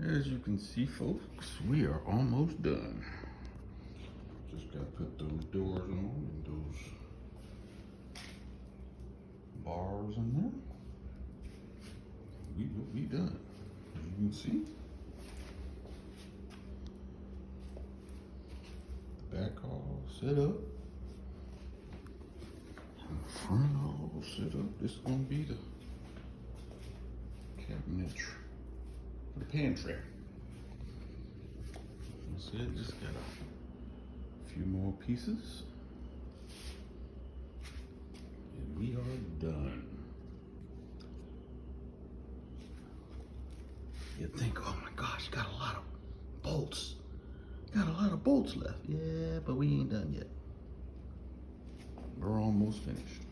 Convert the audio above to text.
As you can see, folks, we are almost done. Just gotta put those doors on and those bars in there. We will be done. As you can see, the back all set up. And the front all set up. This is gonna be the cabinetry. The pantry. That's it, just got a few more pieces. And we are done. You think, oh my gosh, got a lot of bolts. Got a lot of bolts left. Yeah, but we ain't done yet. We're almost finished.